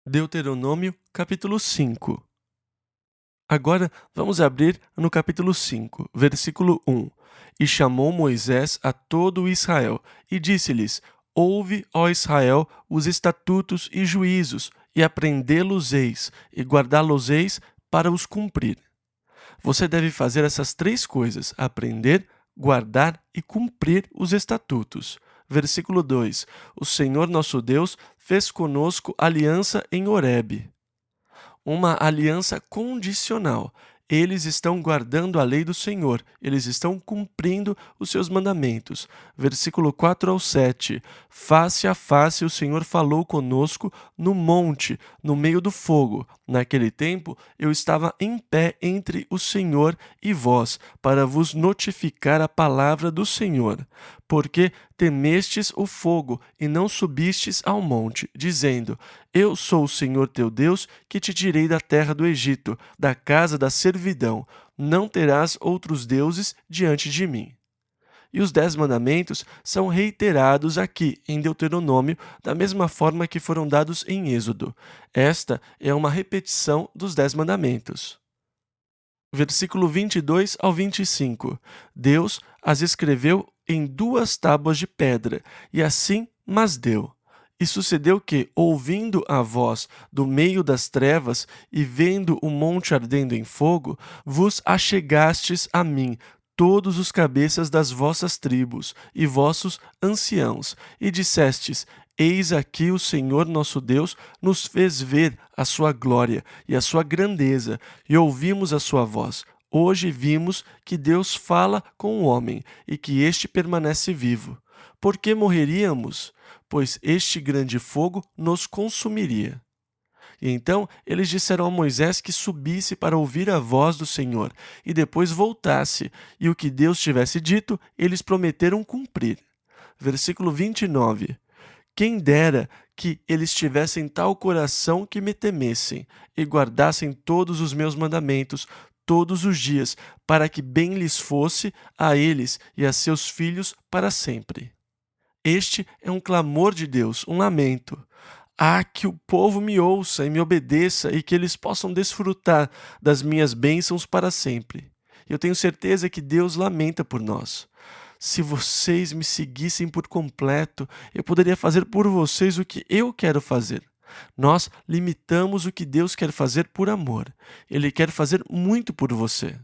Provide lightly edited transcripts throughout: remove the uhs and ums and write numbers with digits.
Deuteronômio, capítulo 5. Agora vamos abrir no capítulo 5, versículo 1. E chamou Moisés a todo o Israel, e disse-lhes: Ouve, ó Israel, os estatutos e juízos, e aprendê-los-eis, e guardá-los-eis para os cumprir. Você deve fazer essas três coisas: aprender, guardar e cumprir os estatutos. Versículo 2: O Senhor nosso Deus fez conosco aliança em Horebe. Uma aliança condicional. Eles estão guardando a lei do Senhor, eles estão cumprindo os seus mandamentos. Versículo 4 ao 7. Face a face o Senhor falou conosco no monte, no meio do fogo. Naquele tempo eu estava em pé entre o Senhor e vós, para vos notificar a palavra do Senhor. Porque temestes o fogo e não subistes ao monte, dizendo: Eu sou o Senhor teu Deus, que te tirei da terra do Egito, da casa da servidão. Não terás outros deuses diante de mim. E os 10 mandamentos são reiterados aqui em Deuteronômio, da mesma forma que foram dados em Êxodo. Esta é uma repetição dos 10 mandamentos. Versículo 22 ao 25. Deus as escreveu em 2 tábuas de pedra, e assim mas deu. E sucedeu que, ouvindo a voz do meio das trevas e vendo o monte ardendo em fogo, vos achegastes a mim, todos os cabeças das vossas tribos e vossos anciãos, e dissestes: Eis aqui o Senhor nosso Deus nos fez ver a sua glória e a sua grandeza, e ouvimos a sua voz. Hoje vimos que Deus fala com o homem e que este permanece vivo. Por que morreríamos? Pois este grande fogo nos consumiria. E então eles disseram a Moisés que subisse para ouvir a voz do Senhor e depois voltasse, e o que Deus tivesse dito, eles prometeram cumprir. Versículo 29. Quem dera que eles tivessem tal coração que me temessem e guardassem todos os meus mandamentos todos os dias, para que bem lhes fosse a eles e a seus filhos para sempre. Este é um clamor de Deus, um lamento. Que o povo me ouça e me obedeça e que eles possam desfrutar das minhas bênçãos para sempre. Eu tenho certeza que Deus lamenta por nós. Se vocês me seguissem por completo, eu poderia fazer por vocês o que eu quero fazer. Nós limitamos o que Deus quer fazer por amor. Ele quer fazer muito por você.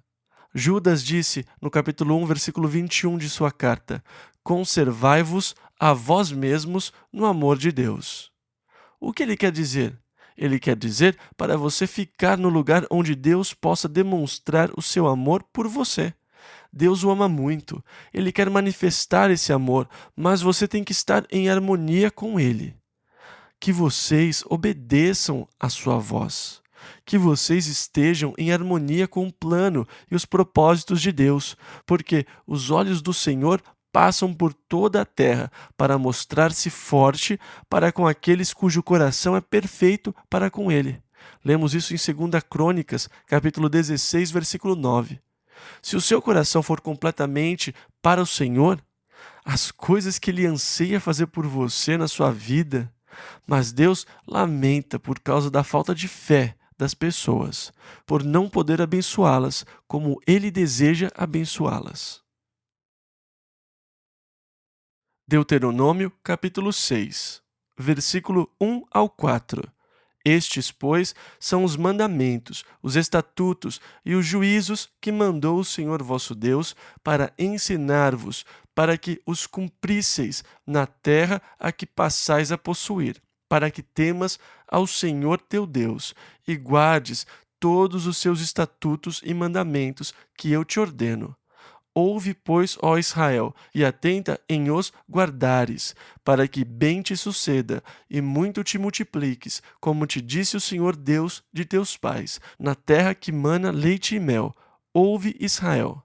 Judas disse no capítulo 1, versículo 21 de sua carta: Conservai-vos a vós mesmos no amor de Deus. O que ele quer dizer? Ele quer dizer para você ficar no lugar onde Deus possa demonstrar o seu amor por você. Deus o ama muito. Ele quer manifestar esse amor, mas você tem que estar em harmonia com Ele. Que vocês obedeçam a sua voz. Que vocês estejam em harmonia com o plano e os propósitos de Deus, porque os olhos do Senhor passam por toda a terra para mostrar-se forte para com aqueles cujo coração é perfeito para com Ele. Lemos isso em 2 Crônicas, capítulo 16, versículo 9. Se o seu coração for completamente para o Senhor, as coisas que Ele anseia fazer por você na sua vida, mas Deus lamenta por causa da falta de fé das pessoas, por não poder abençoá-las como Ele deseja abençoá-las. Deuteronômio, capítulo 6, versículo 1 ao 4. Estes, pois, são os mandamentos, os estatutos e os juízos que mandou o Senhor vosso Deus para ensinar-vos, para que os cumprisseis na terra a que passais a possuir, para que temas ao Senhor teu Deus e guardes todos os seus estatutos e mandamentos que eu te ordeno. Ouve, pois, ó Israel, e atenta em os guardares, para que bem te suceda e muito te multipliques, como te disse o Senhor Deus de teus pais, na terra que mana leite e mel. Ouve, Israel.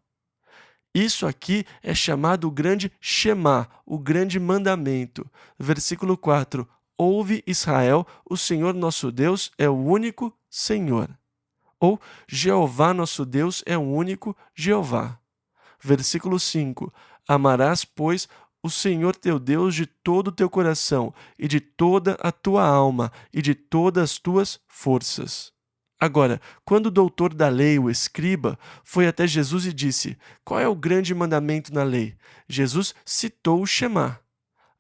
Isso aqui é chamado o grande Shema, o grande mandamento. Versículo 4. Ouve, Israel, o Senhor nosso Deus é o único Senhor. Ou Jeová nosso Deus é o único Jeová. Versículo 5. Amarás, pois, o Senhor teu Deus de todo o teu coração, e de toda a tua alma, e de todas as tuas forças. Agora, quando o doutor da lei, o escriba, foi até Jesus e disse: Qual é o grande mandamento na lei? Jesus citou o Shema.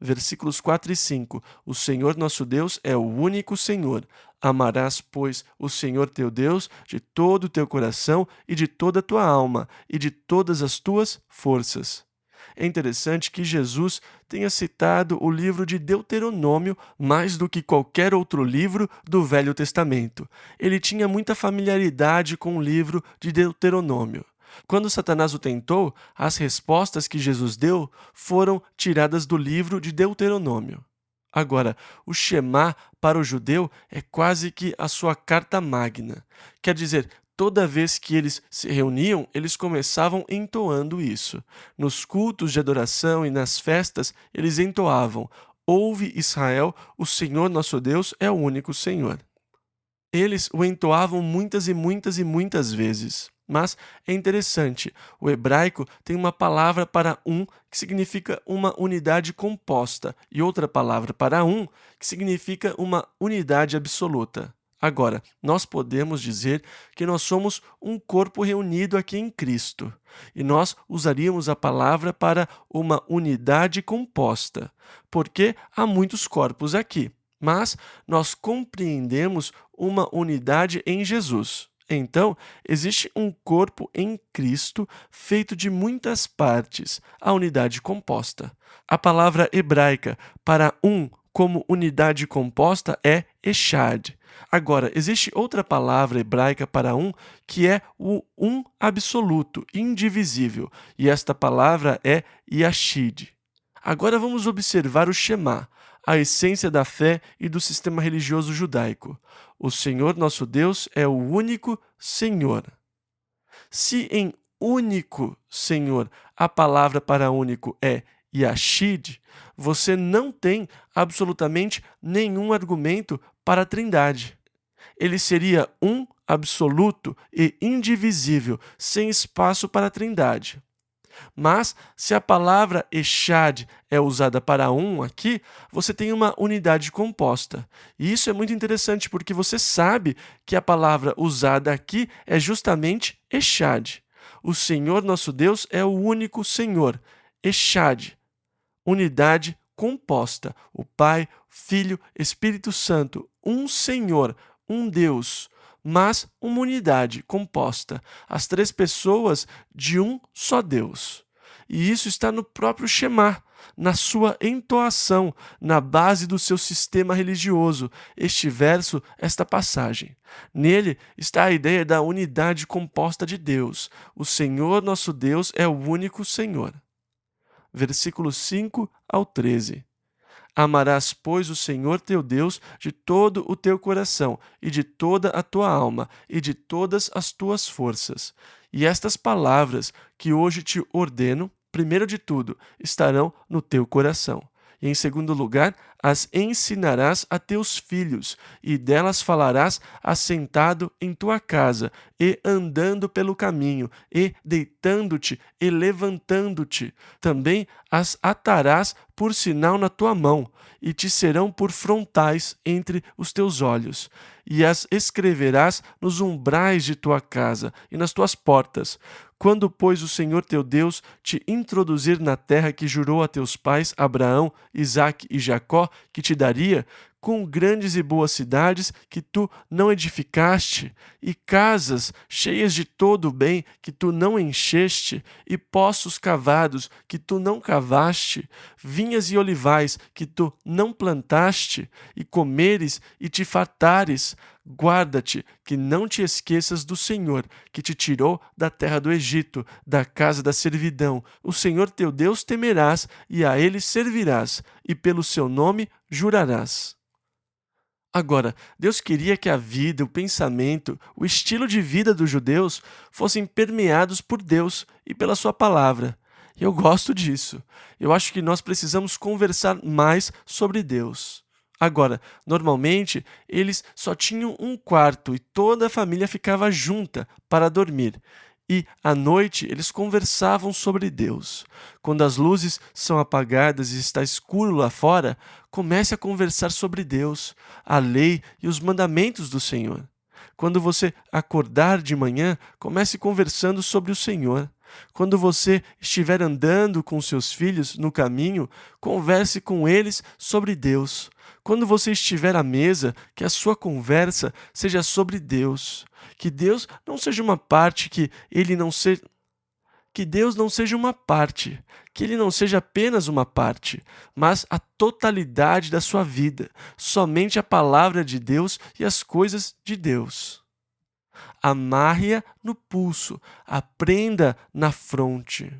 Versículos 4 e 5. O Senhor nosso Deus é o único Senhor. Amarás, pois, o Senhor teu Deus de todo o teu coração e de toda a tua alma e de todas as tuas forças. É interessante que Jesus tenha citado o livro de Deuteronômio mais do que qualquer outro livro do Velho Testamento. Ele tinha muita familiaridade com o livro de Deuteronômio. Quando Satanás o tentou, as respostas que Jesus deu foram tiradas do livro de Deuteronômio. Agora, o Shema para o judeu é quase que a sua carta magna. Quer dizer, toda vez que eles se reuniam, eles começavam entoando isso. Nos cultos de adoração e nas festas, eles entoavam: Ouve, Israel, o Senhor nosso Deus é o único Senhor. Eles o entoavam muitas e muitas e muitas vezes. Mas é interessante, o hebraico tem uma palavra para que significa uma unidade composta, e outra palavra para que significa uma unidade absoluta. Agora, nós podemos dizer que nós somos um corpo reunido aqui em Cristo, e nós usaríamos a palavra para uma unidade composta, porque há muitos corpos aqui, mas nós compreendemos uma unidade em Jesus. Então, existe um corpo em Cristo feito de muitas partes, a unidade composta. A palavra hebraica para como unidade composta é echad. Agora, existe outra palavra hebraica para que é o absoluto, indivisível, e esta palavra é yashid. Agora vamos observar o Shema, a essência da fé e do sistema religioso judaico. O Senhor nosso Deus é o único Senhor. Se em único Senhor a palavra para único é Yashid, você não tem absolutamente nenhum argumento para a Trindade. Ele seria absoluto e indivisível, sem espaço para a Trindade. Mas, se a palavra echad é usada para aqui, você tem uma unidade composta. E isso é muito interessante porque você sabe que a palavra usada aqui é justamente echad. O Senhor nosso Deus é o único Senhor. Echad, unidade composta. O Pai, Filho, Espírito Santo, um Senhor, um Deus, mas uma unidade composta, as três pessoas de um só Deus. E isso está no próprio Shema, na sua entoação, na base do seu sistema religioso, este verso, esta passagem. Nele está a ideia da unidade composta de Deus. O Senhor nosso Deus é o único Senhor. Versículos 5 ao 13. Amarás, pois, o Senhor teu Deus de todo o teu coração, e de toda a tua alma, e de todas as tuas forças. E estas palavras que hoje te ordeno, primeiro de tudo, estarão no teu coração. E, em segundo lugar, as ensinarás a teus filhos, e delas falarás assentado em tua casa, e andando pelo caminho, e deitando-te e levantando-te. Também as atarás por sinal na tua mão, e te serão por frontais entre os teus olhos. E as escreverás nos umbrais de tua casa e nas tuas portas. Quando, pois, o Senhor teu Deus te introduzir na terra que jurou a teus pais, Abraão, Isaque e Jacó, que te daria, com grandes e boas cidades que tu não edificaste, e casas cheias de todo o bem que tu não encheste, e poços cavados que tu não cavaste, vinhas e olivais que tu não plantaste, e comeres e te fartares, guarda-te que não te esqueças do Senhor, que te tirou da terra do Egito, da casa da servidão. O Senhor teu Deus temerás, e a ele servirás, e pelo seu nome jurarás. Agora, Deus queria que a vida, o pensamento, o estilo de vida dos judeus fossem permeados por Deus e pela sua palavra. E eu gosto disso. Eu acho que nós precisamos conversar mais sobre Deus. Agora, normalmente, eles só tinham um quarto e toda a família ficava junta para dormir. E, à noite, eles conversavam sobre Deus. Quando as luzes são apagadas e está escuro lá fora, comece a conversar sobre Deus, a lei e os mandamentos do Senhor. Quando você acordar de manhã, comece conversando sobre o Senhor. Quando você estiver andando com seus filhos no caminho, converse com eles sobre Deus. Quando você estiver à mesa, que a sua conversa seja sobre Deus. Que Deus não seja uma parte, que Deus não seja uma parte, que Ele não seja apenas uma parte, mas a totalidade da sua vida, somente a palavra de Deus e as coisas de Deus. Amarre-a no pulso, a prenda na fronte.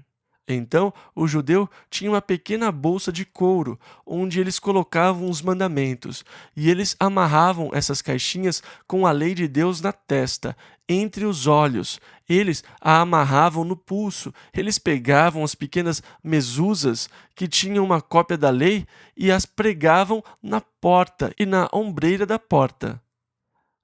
Então, o judeu tinha uma pequena bolsa de couro, onde eles colocavam os mandamentos, e eles amarravam essas caixinhas com a lei de Deus na testa, entre os olhos. Eles a amarravam no pulso. Eles pegavam as pequenas mezuzas que tinham uma cópia da lei e as pregavam na porta e na ombreira da porta.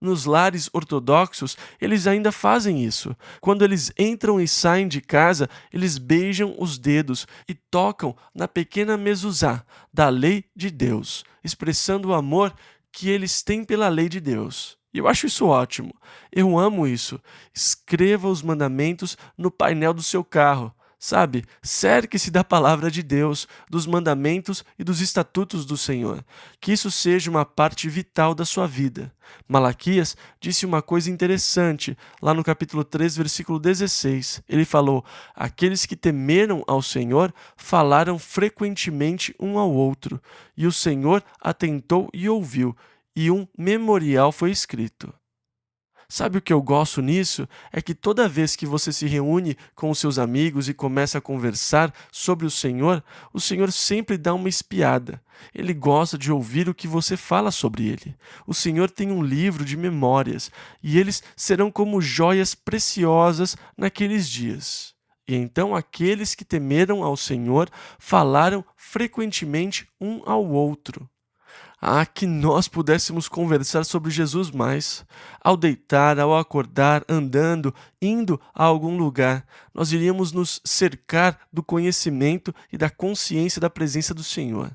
Nos lares ortodoxos, eles ainda fazem isso. Quando eles entram e saem de casa, eles beijam os dedos e tocam na pequena mezuzá da lei de Deus, expressando o amor que eles têm pela lei de Deus. E eu acho isso ótimo. Eu amo isso. Escreva os mandamentos no painel do seu carro. Sabe, cerque-se da palavra de Deus, dos mandamentos e dos estatutos do Senhor. Que isso seja uma parte vital da sua vida. Malaquias disse uma coisa interessante lá no capítulo 3, versículo 16. Ele falou: aqueles que temeram ao Senhor falaram frequentemente um ao outro, e o Senhor atentou e ouviu, e um memorial foi escrito. Sabe o que eu gosto nisso? É que toda vez que você se reúne com os seus amigos e começa a conversar sobre o Senhor sempre dá uma espiada. Ele gosta de ouvir o que você fala sobre ele. O Senhor tem um livro de memórias e eles serão como joias preciosas naqueles dias. E então aqueles que temeram ao Senhor falaram frequentemente um ao outro. Ah, que nós pudéssemos conversar sobre Jesus mais. Ao deitar, ao acordar, andando, indo a algum lugar, nós iríamos nos cercar do conhecimento e da consciência da presença do Senhor.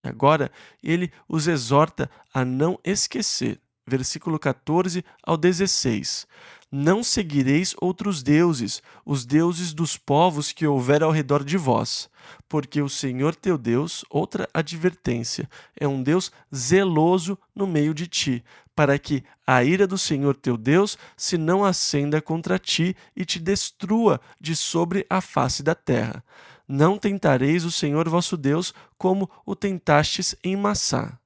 Agora, ele os exorta a não esquecer. Versículo 14 ao 16. Não seguireis outros deuses, os deuses dos povos que houver ao redor de vós, porque o Senhor teu Deus, outra advertência, é um Deus zeloso no meio de ti, para que a ira do Senhor teu Deus se não acenda contra ti e te destrua de sobre a face da terra. Não tentareis o Senhor vosso Deus como o tentastes em Massá.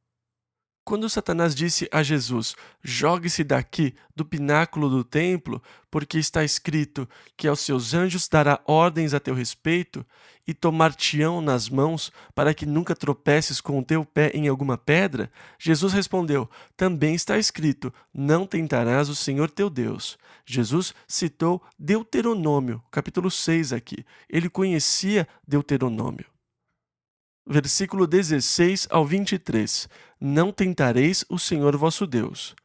Quando Satanás disse a Jesus: jogue-se daqui do pináculo do templo, porque está escrito que aos seus anjos dará ordens a teu respeito, e tomar-te-ão nas mãos, para que nunca tropeces com o teu pé em alguma pedra, Jesus respondeu: também está escrito: não tentarás o Senhor teu Deus. Jesus citou Deuteronômio, capítulo 6 aqui. Ele conhecia Deuteronômio. Versículo 16 ao 23. Não tentareis o Senhor vosso Deus.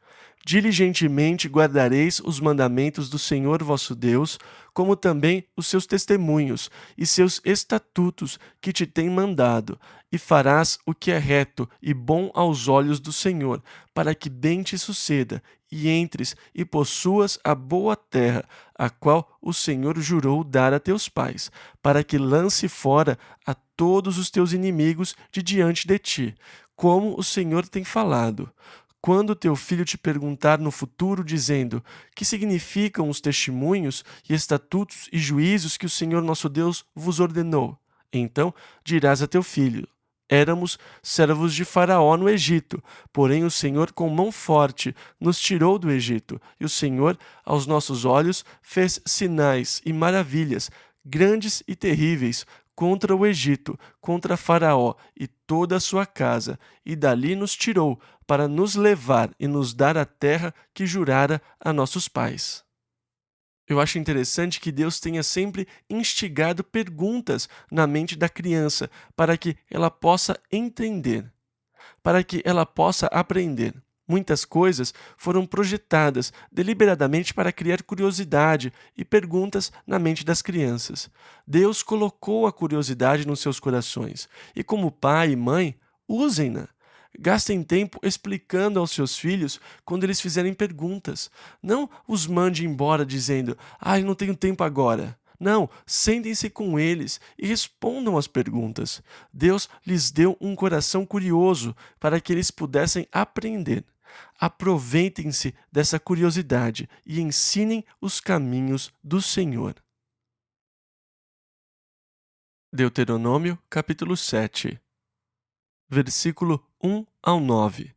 Diligentemente guardareis os mandamentos do Senhor vosso Deus, como também os seus testemunhos e seus estatutos que te tem mandado, e farás o que é reto e bom aos olhos do Senhor, para que bem te suceda, e entres e possuas a boa terra, a qual o Senhor jurou dar a teus pais, para que lance fora a todos os teus inimigos de diante de ti, como o Senhor tem falado. Quando teu filho te perguntar no futuro, dizendo: que significam os testemunhos e estatutos e juízos que o Senhor nosso Deus vos ordenou? Então dirás a teu filho: éramos servos de Faraó no Egito, porém o Senhor com mão forte nos tirou do Egito, e o Senhor, aos nossos olhos, fez sinais e maravilhas, grandes e terríveis, contra o Egito, contra Faraó e toda a sua casa, e dali nos tirou, para nos levar e nos dar a terra que jurara a nossos pais. Eu acho interessante que Deus tenha sempre instigado perguntas na mente da criança, para que ela possa entender, para que ela possa aprender. Muitas coisas foram projetadas deliberadamente para criar curiosidade e perguntas na mente das crianças. Deus colocou a curiosidade nos seus corações e, como pai e mãe, usem-na. Gastem tempo explicando aos seus filhos quando eles fizerem perguntas. Não os mande embora dizendo: "Ai, não tenho tempo agora." Não, sentem-se com eles e respondam às perguntas. Deus lhes deu um coração curioso para que eles pudessem aprender. Aproveitem-se dessa curiosidade e ensinem os caminhos do Senhor. Deuteronômio, capítulo 7, versículo 1 ao 9.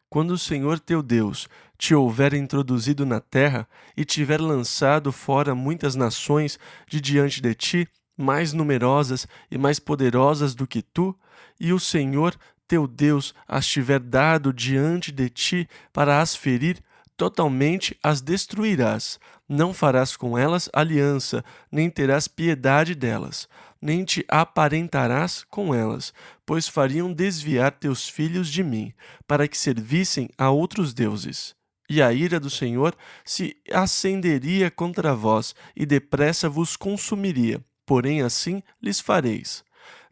Quando o Senhor teu Deus te houver introduzido na terra e tiver lançado fora muitas nações de diante de ti, mais numerosas e mais poderosas do que tu, e o Senhor teu Deus as tiver dado diante de ti para as ferir, totalmente as destruirás. Não farás com elas aliança, nem terás piedade delas, nem te aparentarás com elas, pois fariam desviar teus filhos de mim, para que servissem a outros deuses. E a ira do Senhor se acenderia contra vós, e depressa vos consumiria. Porém assim lhes fareis.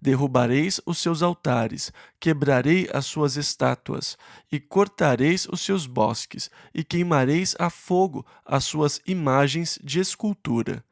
Derrubareis os seus altares, quebrarei as suas estátuas, e cortareis os seus bosques, e queimareis a fogo as suas imagens de escultura.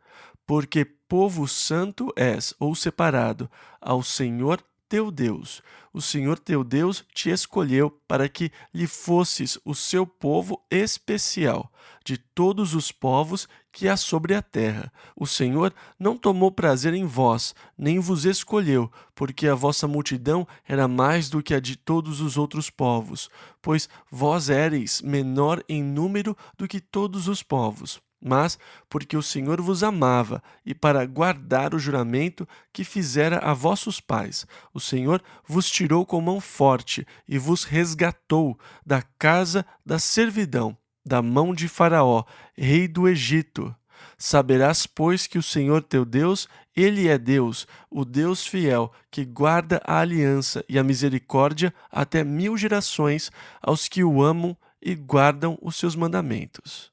Porque povo santo és, ou separado, ao Senhor teu Deus. O Senhor teu Deus te escolheu para que lhe fosses o seu povo especial, de todos os povos que há sobre a terra. O Senhor não tomou prazer em vós, nem vos escolheu, porque a vossa multidão era mais do que a de todos os outros povos, pois vós éreis menor em número do que todos os povos. Mas porque o Senhor vos amava, e para guardar o juramento que fizera a vossos pais, o Senhor vos tirou com mão forte e vos resgatou da casa da servidão, da mão de Faraó, rei do Egito. Saberás, pois, que o Senhor teu Deus, ele é Deus, o Deus fiel, que guarda a aliança e a misericórdia até 1000 gerações aos que o amam e guardam os seus mandamentos.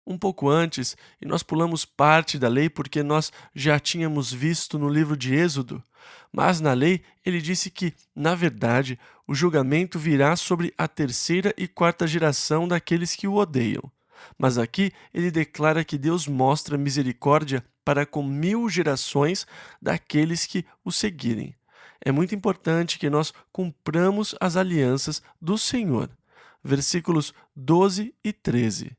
Um pouco antes, e nós pulamos parte da lei porque nós já tínhamos visto no livro de Êxodo, mas na lei ele disse que, na verdade, o julgamento virá sobre a terceira e quarta geração daqueles que o odeiam. Mas aqui ele declara que Deus mostra misericórdia para com 1000 gerações daqueles que o seguirem. É muito importante que nós cumpramos as alianças do Senhor. Versículos 12 e 13.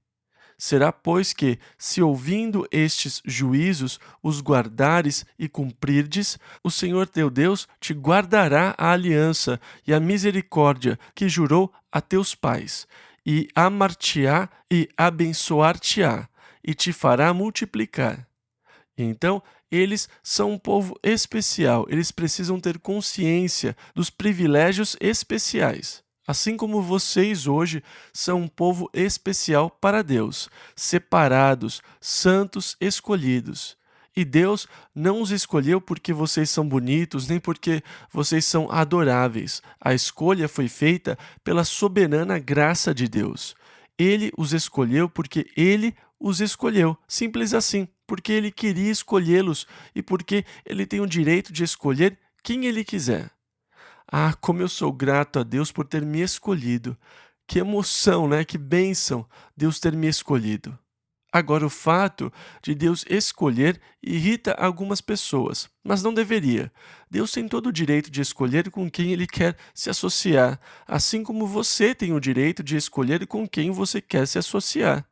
Será, pois, que, se ouvindo estes juízos os guardares e cumprirdes, o Senhor teu Deus te guardará a aliança e a misericórdia que jurou a teus pais, e amar-te-á e abençoar-te-á, e te fará multiplicar. Então, eles são um povo especial, eles precisam ter consciência dos privilégios especiais. Assim como vocês hoje são um povo especial para Deus, separados, santos, escolhidos. E Deus não os escolheu porque vocês são bonitos, nem porque vocês são adoráveis. A escolha foi feita pela soberana graça de Deus. Ele os escolheu porque Ele os escolheu, simples assim, porque Ele queria escolhê-los e porque Ele tem o direito de escolher quem Ele quiser. Ah, como eu sou grato a Deus por ter me escolhido. Que emoção, né? Que bênção Deus ter me escolhido. Agora, o fato de Deus escolher irrita algumas pessoas, mas não deveria. Deus tem todo o direito de escolher com quem Ele quer se associar, assim como você tem o direito de escolher com quem você quer se associar.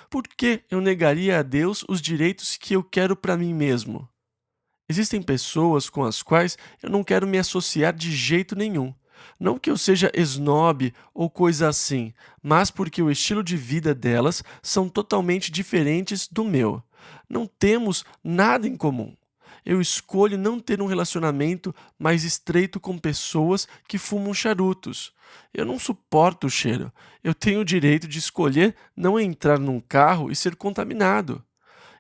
Por que eu negaria a Deus os direitos que eu quero para mim mesmo? Existem pessoas com as quais eu não quero me associar de jeito nenhum. Não que eu seja esnobe ou coisa assim, mas porque o estilo de vida delas são totalmente diferentes do meu. Não temos nada em comum. Eu escolho não ter um relacionamento mais estreito com pessoas que fumam charutos. Eu não suporto o cheiro. Eu tenho o direito de escolher não entrar num carro e ser contaminado.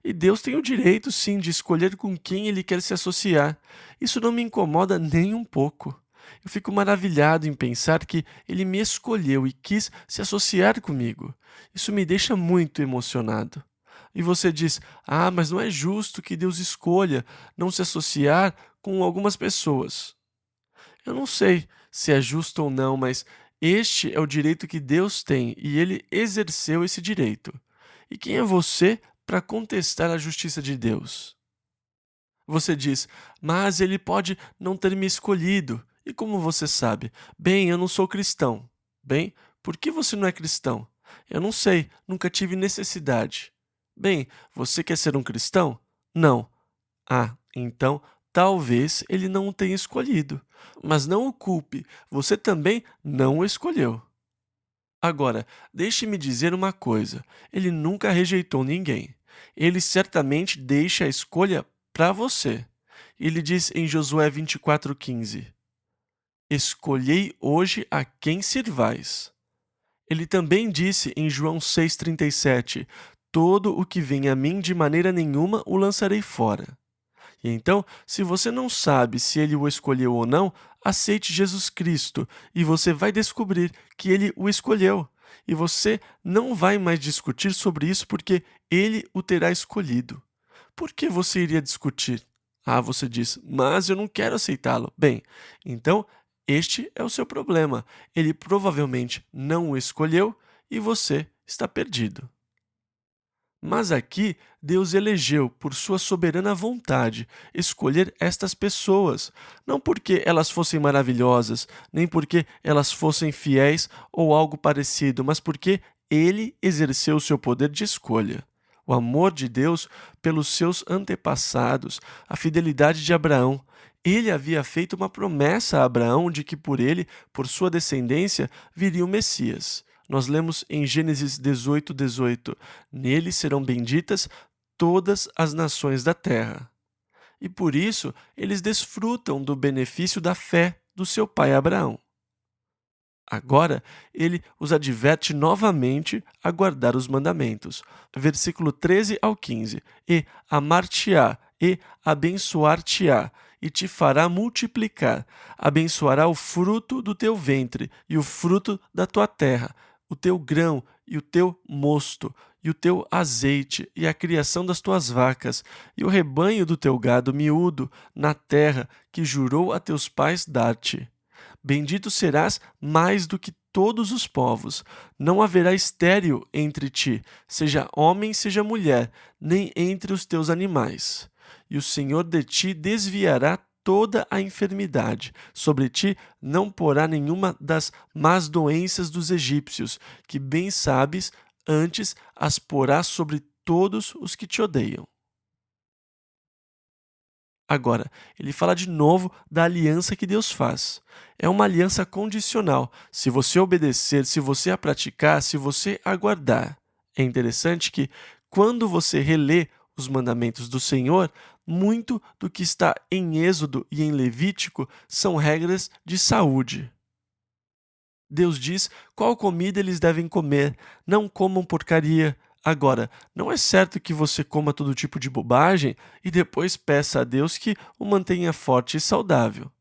E Deus tem o direito, sim, de escolher com quem Ele quer se associar. Isso não me incomoda nem um pouco. Eu fico maravilhado em pensar que ele me escolheu e quis se associar comigo. Isso me deixa muito emocionado. E você diz: ah, mas não é justo que Deus escolha não se associar com algumas pessoas. Eu não sei se é justo ou não, mas este é o direito que Deus tem e ele exerceu esse direito. E quem é você para contestar a justiça de Deus? Você diz, mas ele pode não ter me escolhido. E como você sabe? Bem, eu não sou cristão. Bem, por que você não é cristão? Eu não sei, nunca tive necessidade. Bem, você quer ser um cristão? Não. Ah, então talvez ele não o tenha escolhido. Mas não o culpe, você também não o escolheu. Agora, deixe-me dizer uma coisa: ele nunca rejeitou ninguém. Ele certamente deixa a escolha para você. Ele diz em Josué 24:15: Escolhei hoje a quem sirvais. Ele também disse em João 6,37: Todo o que vem a mim de maneira nenhuma o lançarei fora. E então, se você não sabe se ele o escolheu ou não, aceite Jesus Cristo e você vai descobrir que ele o escolheu. E você não vai mais discutir sobre isso porque ele o terá escolhido. Por que você iria discutir? Ah, você diz, mas eu não quero aceitá-lo. Bem, então este é o seu problema. Ele provavelmente não o escolheu e você está perdido. Mas aqui Deus elegeu, por sua soberana vontade, escolher estas pessoas, não porque elas fossem maravilhosas, nem porque elas fossem fiéis ou algo parecido, mas porque ele exerceu seu poder de escolha. O amor de Deus pelos seus antepassados, a fidelidade de Abraão. Ele havia feito uma promessa a Abraão de que por ele, por sua descendência, viria o Messias. Nós lemos em Gênesis 18:18: Nele serão benditas todas as nações da terra. E por isso eles desfrutam do benefício da fé do seu pai Abraão. Agora ele os adverte novamente a guardar os mandamentos. Versículo 13 ao 15: E amar-te-á, e abençoar-te-á, e te fará multiplicar. Abençoará o fruto do teu ventre, e o fruto da tua terra, o teu grão, e o teu mosto, e o teu azeite, e a criação das tuas vacas, e o rebanho do teu gado miúdo, na terra que jurou a teus pais dar-te. Bendito serás mais do que todos os povos. Não haverá estéril entre ti, seja homem, seja mulher, nem entre os teus animais. E o Senhor de ti desviará toda a enfermidade. Sobre ti não porá nenhuma das más doenças dos egípcios, que bem sabes, antes as porá sobre todos os que te odeiam. Agora, ele fala de novo da aliança que Deus faz. É uma aliança condicional. Se você obedecer, se você a praticar, se você aguardar. É interessante que, quando você relê os mandamentos do Senhor, muito do que está em Êxodo e em Levítico são regras de saúde. Deus diz qual comida eles devem comer, não comam porcaria. Agora, não é certo que você coma todo tipo de bobagem e depois peça a Deus que o mantenha forte e saudável.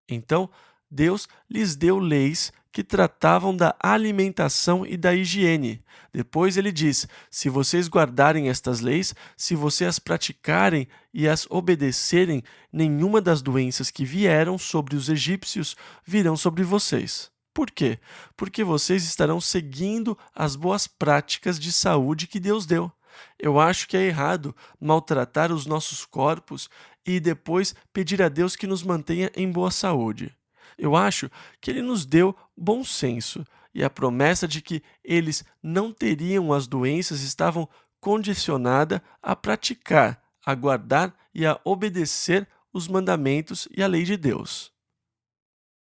Então, Deus lhes deu leis que tratavam da alimentação e da higiene. Depois ele diz: se vocês guardarem estas leis, se vocês as praticarem e as obedecerem, nenhuma das doenças que vieram sobre os egípcios virão sobre vocês. Por quê? Porque vocês estarão seguindo as boas práticas de saúde que Deus deu. Eu acho que é errado maltratar os nossos corpos e depois pedir a Deus que nos mantenha em boa saúde. Eu acho que Ele nos deu bom senso e a promessa de que eles não teriam as doenças estavam condicionada a praticar, a guardar e a obedecer os mandamentos e a lei de Deus.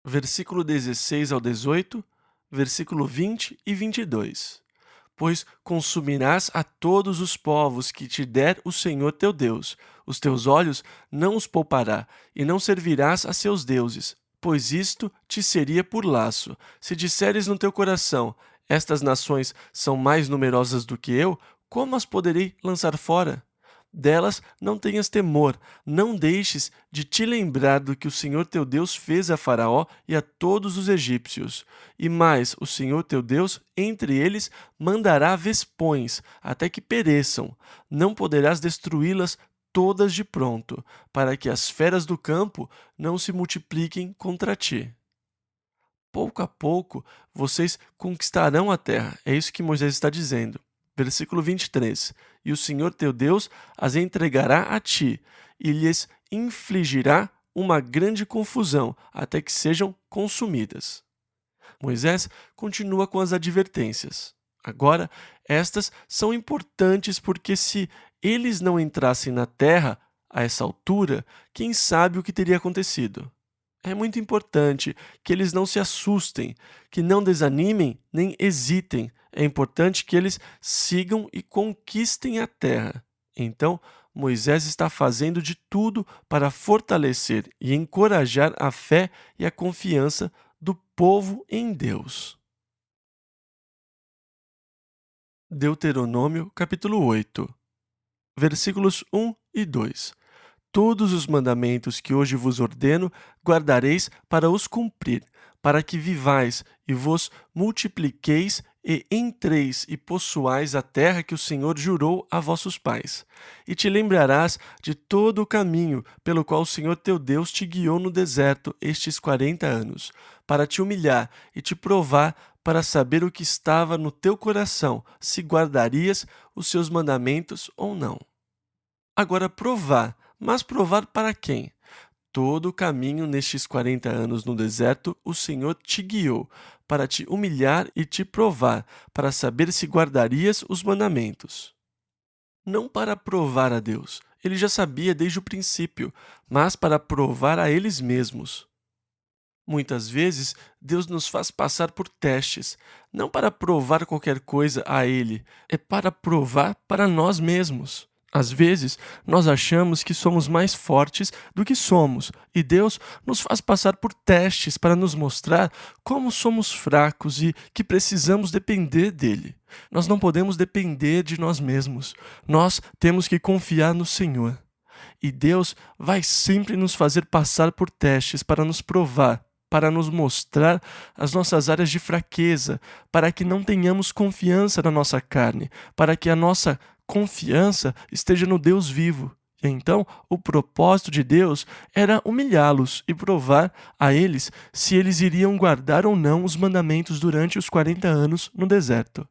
Versículo 16 ao 18, versículo 20 e 22. Pois consumirás a todos os povos que te der o Senhor teu Deus. Os teus olhos não os poupará, e não servirás a seus deuses, pois isto te seria por laço. Se disseres no teu coração, estas nações são mais numerosas do que eu, como as poderei lançar fora? Delas não tenhas temor, não deixes de te lembrar do que o Senhor teu Deus fez a Faraó e a todos os egípcios. E mais, o Senhor teu Deus, entre eles, mandará vespões, até que pereçam. Não poderás destruí-las todas de pronto, para que as feras do campo não se multipliquem contra ti. Pouco a pouco, vocês conquistarão a terra. É isso que Moisés está dizendo. Versículo 23. E o Senhor teu Deus as entregará a ti, e lhes infligirá uma grande confusão, até que sejam consumidas. Moisés continua com as advertências. Agora, estas são importantes porque se eles não entrassem na terra a essa altura, quem sabe o que teria acontecido? É muito importante que eles não se assustem, que não desanimem nem hesitem. É importante que eles sigam e conquistem a terra. Então, Moisés está fazendo de tudo para fortalecer e encorajar a fé e a confiança do povo em Deus. Deuteronômio, capítulo 8, versículos 1 e 2. Todos os mandamentos que hoje vos ordeno, guardareis para os cumprir, para que vivais e vos multipliqueis e entreis e possuais a terra que o Senhor jurou a vossos pais. E te lembrarás de todo o caminho pelo qual o Senhor teu Deus te guiou no deserto estes 40 anos, para te humilhar e te provar, para saber o que estava no teu coração, se guardarias os seus mandamentos ou não. Agora provar. Mas provar para quem? Todo o caminho nestes 40 anos no deserto, o Senhor te guiou, para te humilhar e te provar, para saber se guardarias os mandamentos. Não para provar a Deus, ele já sabia desde o princípio, mas para provar a eles mesmos. Muitas vezes, Deus nos faz passar por testes, não para provar qualquer coisa a Ele, é para provar para nós mesmos. Às vezes, nós achamos que somos mais fortes do que somos, e Deus nos faz passar por testes para nos mostrar como somos fracos e que precisamos depender dele. Nós não podemos depender de nós mesmos, nós temos que confiar no Senhor. E Deus vai sempre nos fazer passar por testes para nos provar, para nos mostrar as nossas áreas de fraqueza, para que não tenhamos confiança na nossa carne, para que a nossa confiança esteja no Deus vivo. E então, o propósito de Deus era humilhá-los e provar a eles se eles iriam guardar ou não os mandamentos durante os 40 anos no deserto.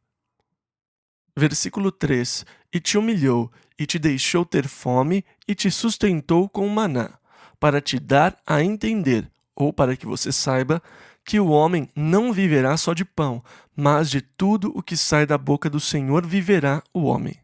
Versículo 3. E te humilhou, e te deixou ter fome, e te sustentou com maná, para te dar a entender, ou para que você saiba, que o homem não viverá só de pão, mas de tudo o que sai da boca do Senhor viverá o homem.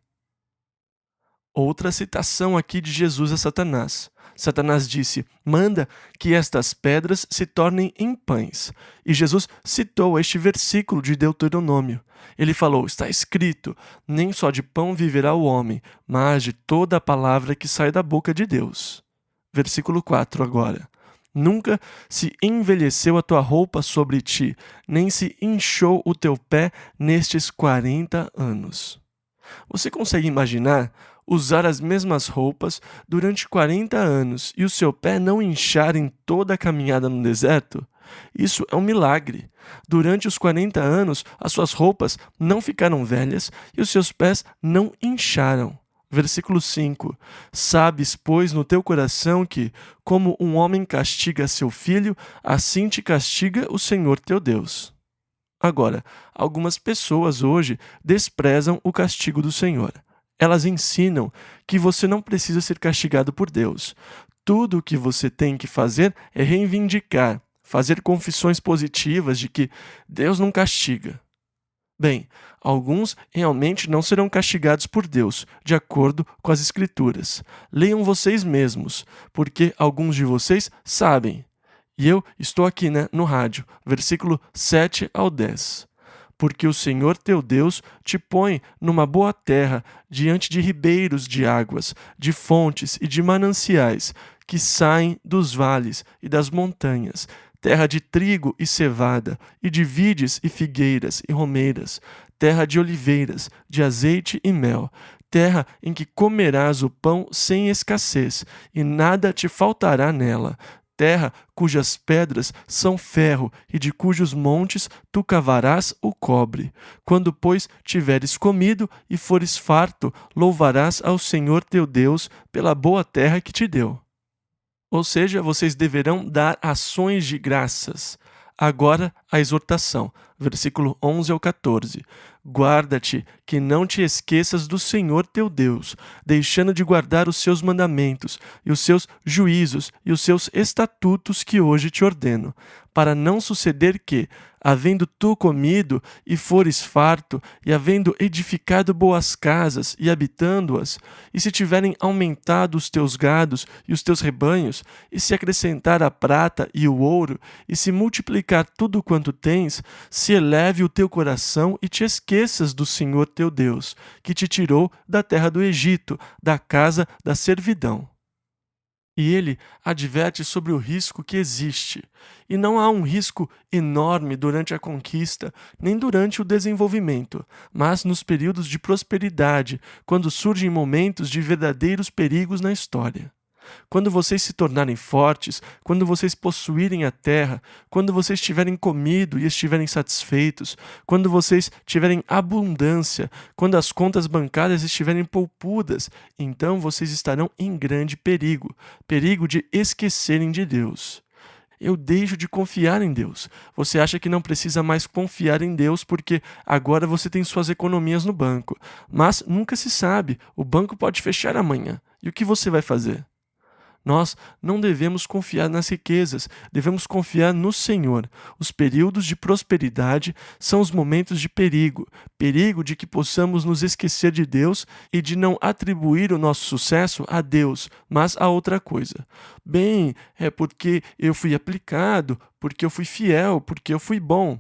Outra citação aqui de Jesus a Satanás. Satanás disse: manda que estas pedras se tornem em pães. E Jesus citou este versículo de Deuteronômio. Ele falou: está escrito, nem só de pão viverá o homem, mas de toda a palavra que sai da boca de Deus. Versículo 4 agora. Nunca se envelheceu a tua roupa sobre ti, nem se inchou o teu pé nestes 40 anos. Você consegue imaginar usar as mesmas roupas durante 40 anos e o seu pé não inchar em toda a caminhada no deserto? Isso é um milagre. Durante os 40 anos, as suas roupas não ficaram velhas e os seus pés não incharam. Versículo 5. Sabes, pois, no teu coração que, como um homem castiga seu filho, assim te castiga o Senhor teu Deus. Agora, algumas pessoas hoje desprezam o castigo do Senhor. Elas ensinam que você não precisa ser castigado por Deus. Tudo o que você tem que fazer é reivindicar, fazer confissões positivas de que Deus não castiga. Bem, alguns realmente não serão castigados por Deus, de acordo com as Escrituras. Leiam vocês mesmos, porque alguns de vocês sabem. E eu estou aqui, no rádio, versículo 7 ao 10. Porque o Senhor teu Deus te põe numa boa terra, diante de ribeiros de águas, de fontes e de mananciais, que saem dos vales e das montanhas, terra de trigo e cevada, e de vides e figueiras e romeiras, terra de oliveiras, de azeite e mel, terra em que comerás o pão sem escassez, e nada te faltará nela. Terra cujas pedras são ferro, e de cujos montes tu cavarás o cobre. Quando, pois, tiveres comido e fores farto, louvarás ao Senhor teu Deus pela boa terra que te deu. Ou seja, vocês deverão dar ações de graças. Agora a exortação, versículo 11 ao 14. Guarda-te, que não te esqueças do Senhor teu Deus, deixando de guardar os seus mandamentos, e os seus juízos, e os seus estatutos que hoje te ordeno, para não suceder que, havendo tu comido e fores farto, e havendo edificado boas casas e habitando-as, e se tiverem aumentado os teus gados e os teus rebanhos, e se acrescentar a prata e o ouro, e se multiplicar tudo quanto tens, se eleve o teu coração e te esqueças do Senhor teu Deus, que te tirou da terra do Egito, da casa da servidão. E ele adverte sobre o risco que existe. E não há um risco enorme durante a conquista, nem durante o desenvolvimento, mas nos períodos de prosperidade, quando surgem momentos de verdadeiros perigos na história. Quando vocês se tornarem fortes, quando vocês possuírem a terra, quando vocês tiverem comido e estiverem satisfeitos, quando vocês tiverem abundância, quando as contas bancárias estiverem poupudas, então vocês estarão em grande perigo, perigo de esquecerem de Deus. Eu deixo de confiar em Deus. Você acha que não precisa mais confiar em Deus porque agora você tem suas economias no banco. Mas nunca se sabe, o banco pode fechar amanhã. E o que você vai fazer? Nós não devemos confiar nas riquezas, devemos confiar no Senhor. Os períodos de prosperidade são os momentos de perigo, perigo de que possamos nos esquecer de Deus e de não atribuir o nosso sucesso a Deus, mas a outra coisa. Bem, é porque eu fui aplicado, porque eu fui fiel, porque eu fui bom.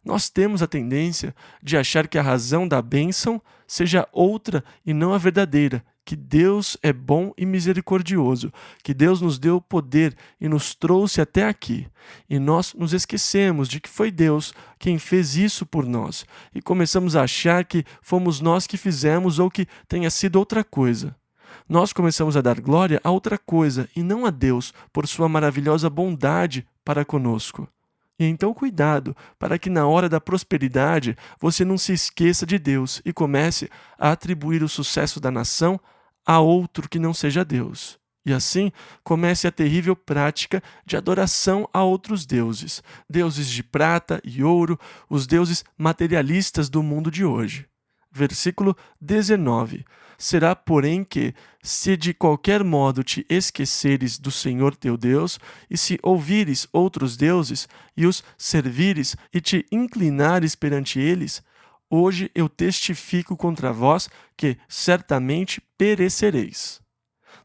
Nós temos a tendência de achar que a razão da bênção seja outra e não a verdadeira, que Deus é bom e misericordioso, que Deus nos deu poder e nos trouxe até aqui. E nós nos esquecemos de que foi Deus quem fez isso por nós e começamos a achar que fomos nós que fizemos ou que tenha sido outra coisa. Nós começamos a dar glória a outra coisa e não a Deus por sua maravilhosa bondade para conosco. E então cuidado, para que na hora da prosperidade você não se esqueça de Deus e comece a atribuir o sucesso da nação a outro que não seja Deus. E assim comece a terrível prática de adoração a outros deuses, deuses de prata e ouro, os deuses materialistas do mundo de hoje. Versículo 19. Será, porém, que, se de qualquer modo te esqueceres do Senhor teu Deus, e se ouvires outros deuses, e os servires, e te inclinares perante eles, hoje eu testifico contra vós que certamente perecereis.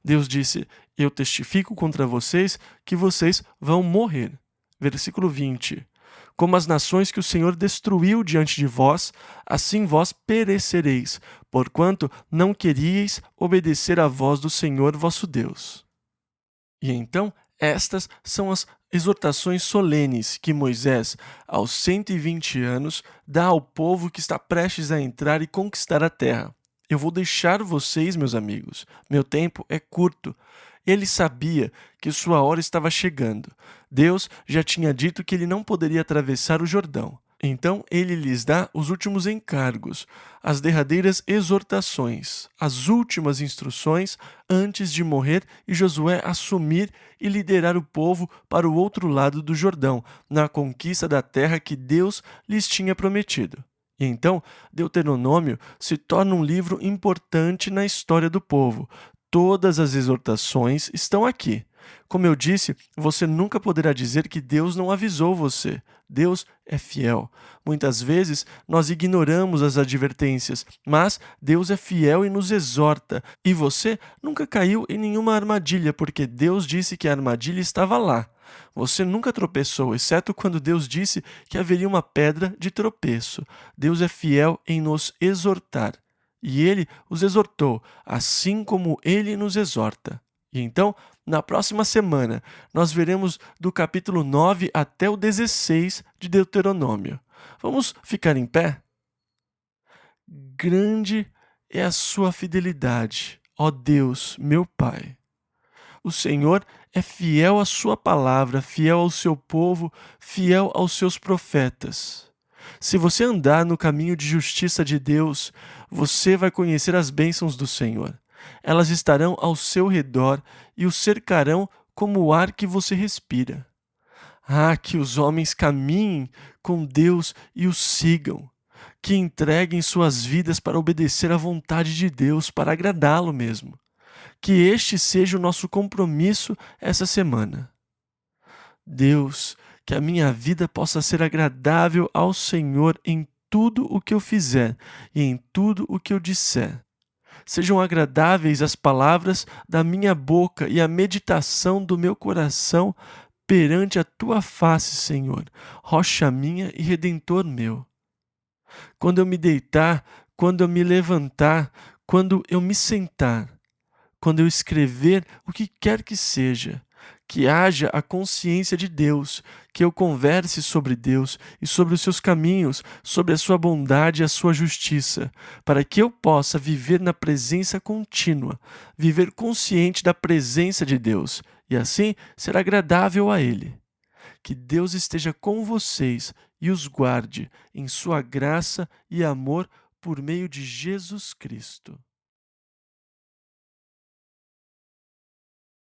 Deus disse, eu testifico contra vocês que vocês vão morrer. Versículo 20. Como as nações que o Senhor destruiu diante de vós, assim vós perecereis, porquanto não queríeis obedecer à voz do Senhor vosso Deus. E então, estas são as exortações solenes que Moisés, aos 120 anos, dá ao povo que está prestes a entrar e conquistar a terra. Eu vou deixar vocês, meus amigos. Meu tempo é curto. Ele sabia que sua hora estava chegando. Deus já tinha dito que ele não poderia atravessar o Jordão. Então ele lhes dá os últimos encargos, as derradeiras exortações, as últimas instruções antes de morrer e Josué assumir e liderar o povo para o outro lado do Jordão, na conquista da terra que Deus lhes tinha prometido. E então, Deuteronômio se torna um livro importante na história do povo. Todas as exortações estão aqui. Como eu disse, você nunca poderá dizer que Deus não avisou você. Deus é fiel. Muitas vezes nós ignoramos as advertências, mas Deus é fiel e nos exorta. E você nunca caiu em nenhuma armadilha, porque Deus disse que a armadilha estava lá. Você nunca tropeçou, exceto quando Deus disse que haveria uma pedra de tropeço. Deus é fiel em nos exortar. E ele os exortou, assim como ele nos exorta. E então, na próxima semana, nós veremos do capítulo 9 até o 16 de Deuteronômio. Vamos ficar em pé? Grande é a sua fidelidade, ó Deus, meu Pai. O Senhor é fiel à sua palavra, fiel ao seu povo, fiel aos seus profetas. Se você andar no caminho de justiça de Deus, você vai conhecer as bênçãos do Senhor. Elas estarão ao seu redor e o cercarão como o ar que você respira. Ah, que os homens caminhem com Deus e o sigam, que entreguem suas vidas para obedecer à vontade de Deus, para agradá-lo mesmo. Que este seja o nosso compromisso essa semana. Deus, que a minha vida possa ser agradável ao Senhor em tudo o que eu fizer e em tudo o que eu disser. Sejam agradáveis as palavras da minha boca e a meditação do meu coração perante a tua face, Senhor, rocha minha e redentor meu. Quando eu me deitar, quando eu me levantar, quando eu me sentar, quando eu escrever o que quer que seja, que haja a consciência de Deus, que eu converse sobre Deus e sobre os seus caminhos, sobre a sua bondade e a sua justiça, para que eu possa viver na presença contínua, viver consciente da presença de Deus e assim ser agradável a Ele. Que Deus esteja com vocês e os guarde em sua graça e amor por meio de Jesus Cristo.